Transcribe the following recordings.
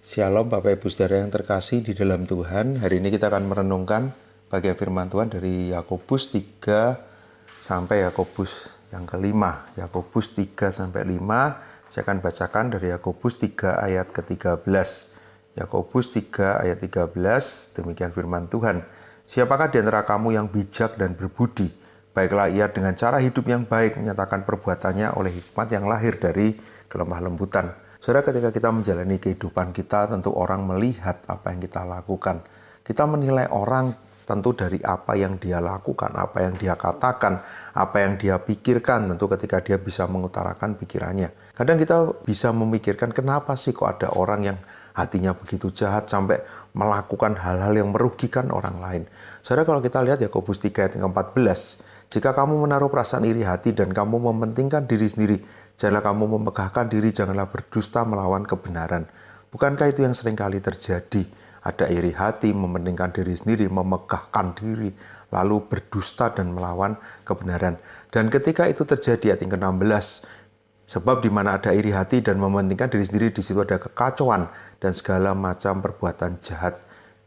Shalom Bapak Ibu Saudara yang terkasih di dalam Tuhan. Hari ini kita akan merenungkan bagian firman Tuhan dari Yakobus 3 sampai Yakobus yang kelima. Yakobus 3 sampai 5. Saya akan bacakan dari Yakobus 3 ayat ke-13. Yakobus 3 ayat 13, demikian firman Tuhan. Siapakah di antara kamu yang bijak dan berbudi? Baiklah ia dengan cara hidup yang baik menyatakan perbuatannya oleh hikmat yang lahir dari kelemah lembutan. Saudara, ketika kita menjalani kehidupan kita, tentu orang melihat apa yang kita lakukan. Kita menilai orang tentu dari apa yang dia lakukan, apa yang dia katakan, apa yang dia pikirkan, tentu ketika dia bisa mengutarakan pikirannya. Kadang kita bisa memikirkan kenapa sih kok ada orang yang hatinya begitu jahat sampai melakukan hal-hal yang merugikan orang lain. Saudara, kalau kita lihat Yakobus 3 ayat 14, jika kamu menaruh perasaan iri hati dan kamu mementingkan diri sendiri, janganlah kamu memegahkan diri, janganlah berdusta melawan kebenaran. Bukankah itu yang seringkali terjadi? Ada iri hati, mementingkan diri sendiri, memegahkan diri, lalu berdusta dan melawan kebenaran. Dan ketika itu terjadi, ayat yang ke-16, sebab di mana ada iri hati dan mementingkan diri sendiri, di situ ada kekacauan dan segala macam perbuatan jahat.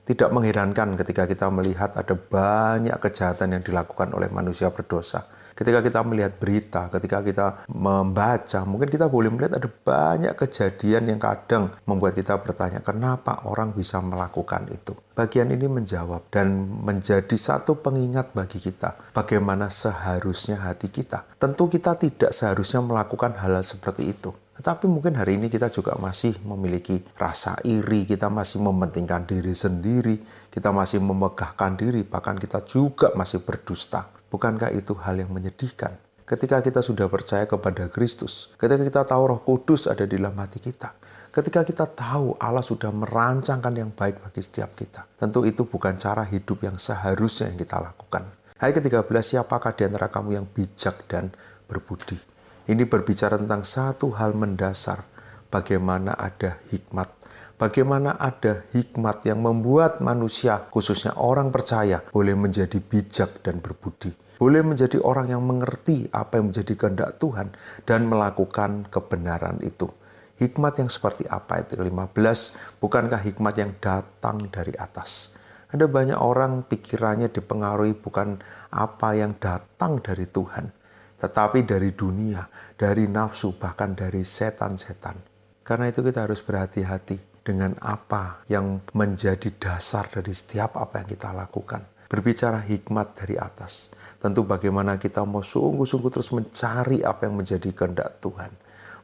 Tidak mengherankan ketika kita melihat ada banyak kejahatan yang dilakukan oleh manusia berdosa. Ketika kita melihat berita, ketika kita membaca, mungkin kita boleh melihat ada banyak kejadian yang kadang membuat kita bertanya, kenapa orang bisa melakukan itu? Bagian ini menjawab dan menjadi satu pengingat bagi kita, bagaimana seharusnya hati kita. Tentu kita tidak seharusnya melakukan hal-hal seperti itu. Tetapi mungkin hari ini kita juga masih memiliki rasa iri, kita masih mementingkan diri sendiri, kita masih memegahkan diri, bahkan kita juga masih berdusta. Bukankah itu hal yang menyedihkan? Ketika kita sudah percaya kepada Kristus, ketika kita tahu Roh Kudus ada di dalam hati kita, ketika kita tahu Allah sudah merancangkan yang baik bagi setiap kita, tentu itu bukan cara hidup yang seharusnya yang kita lakukan. Ayat ke-13, siapakah di antara kamu yang bijak dan berbudi? Ini berbicara tentang satu hal mendasar, bagaimana ada hikmat. Bagaimana ada hikmat yang membuat manusia, khususnya orang percaya, boleh menjadi bijak dan berbudi. Boleh menjadi orang yang mengerti apa yang menjadi kehendak Tuhan dan melakukan kebenaran itu. Hikmat yang seperti apa? Ayat 15, bukankah hikmat yang datang dari atas? Ada banyak orang pikirannya dipengaruhi bukan apa yang datang dari Tuhan, tetapi dari dunia, dari nafsu, bahkan dari setan-setan. Karena itu kita harus berhati-hati dengan apa yang menjadi dasar dari setiap apa yang kita lakukan. Berbicara hikmat dari atas, tentu bagaimana kita mau sungguh-sungguh terus mencari apa yang menjadi kehendak Tuhan.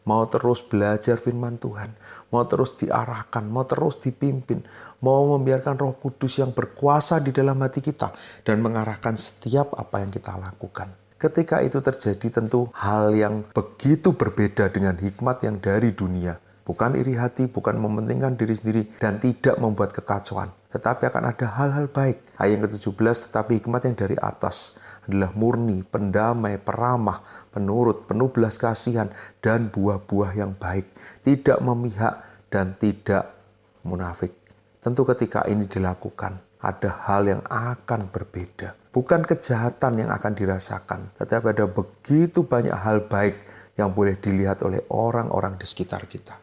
Mau terus belajar firman Tuhan, mau terus diarahkan, mau terus dipimpin, mau membiarkan Roh Kudus yang berkuasa di dalam hati kita dan mengarahkan setiap apa yang kita lakukan. Ketika itu terjadi, tentu hal yang begitu berbeda dengan hikmat yang dari dunia. Bukan iri hati, bukan mementingkan diri sendiri, dan tidak membuat kekacauan. Tetapi akan ada hal-hal baik. Ayat yang ke-17, tetapi hikmat yang dari atas adalah murni, pendamai, peramah, penurut, penuh belas kasihan, dan buah-buah yang baik. Tidak memihak dan tidak munafik. Tentu ketika ini dilakukan, ada hal yang akan berbeda. Bukan kejahatan yang akan dirasakan, tetapi ada begitu banyak hal baik yang boleh dilihat oleh orang-orang di sekitar kita.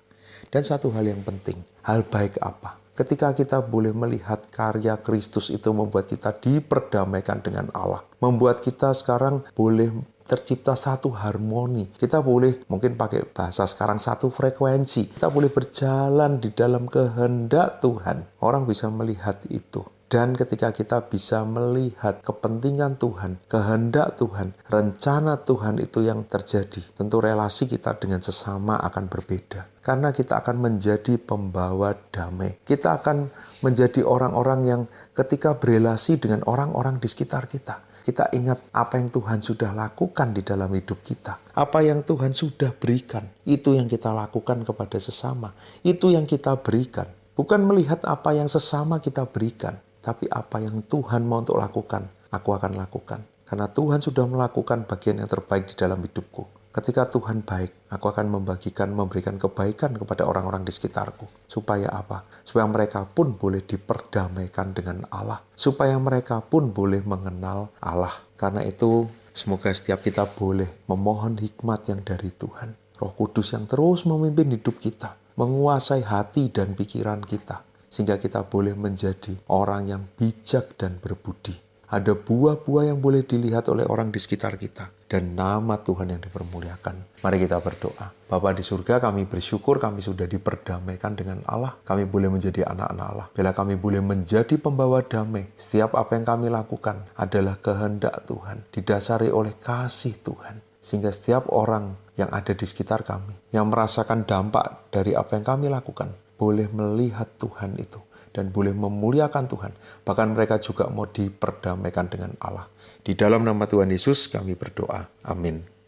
Dan satu hal yang penting, hal baik apa? Ketika kita boleh melihat karya Kristus itu membuat kita diperdamaikan dengan Allah. Membuat kita sekarang boleh tercipta satu harmoni. Kita boleh, mungkin pakai bahasa sekarang, satu frekuensi. Kita boleh berjalan di dalam kehendak Tuhan. Orang bisa melihat itu. Dan ketika kita bisa melihat kepentingan Tuhan, kehendak Tuhan, rencana Tuhan itu yang terjadi, tentu relasi kita dengan sesama akan berbeda. Karena kita akan menjadi pembawa damai. Kita akan menjadi orang-orang yang ketika berelasi dengan orang-orang di sekitar kita, kita ingat apa yang Tuhan sudah lakukan di dalam hidup kita. Apa yang Tuhan sudah berikan, itu yang kita lakukan kepada sesama. Itu yang kita berikan. Bukan melihat apa yang sesama kita berikan, tapi apa yang Tuhan mau untuk lakukan, aku akan lakukan. Karena Tuhan sudah melakukan bagian yang terbaik di dalam hidupku. Ketika Tuhan baik, aku akan memberikan kebaikan kepada orang-orang di sekitarku. Supaya apa? Supaya mereka pun boleh diperdamaikan dengan Allah. Supaya mereka pun boleh mengenal Allah. Karena itu, semoga setiap kita boleh memohon hikmat yang dari Tuhan. Roh Kudus yang terus memimpin hidup kita. menguasai hati dan pikiran kita, sehingga kita boleh menjadi orang yang bijak dan berbudi. Ada buah-buah yang boleh dilihat oleh orang di sekitar kita, dan nama Tuhan yang dipermuliakan. Mari kita berdoa. Bapa di surga, kami bersyukur kami sudah diperdamaikan dengan Allah. Kami boleh menjadi anak-anak Allah. Bila kami boleh menjadi pembawa damai, setiap apa yang kami lakukan adalah kehendak Tuhan, didasari oleh kasih Tuhan. Sehingga setiap orang yang ada di sekitar kami, yang merasakan dampak dari apa yang kami lakukan, boleh melihat Tuhan itu dan boleh memuliakan Tuhan. Bahkan mereka juga mau diperdamaikan dengan Allah. Di dalam nama Tuhan Yesus kami berdoa. Amin.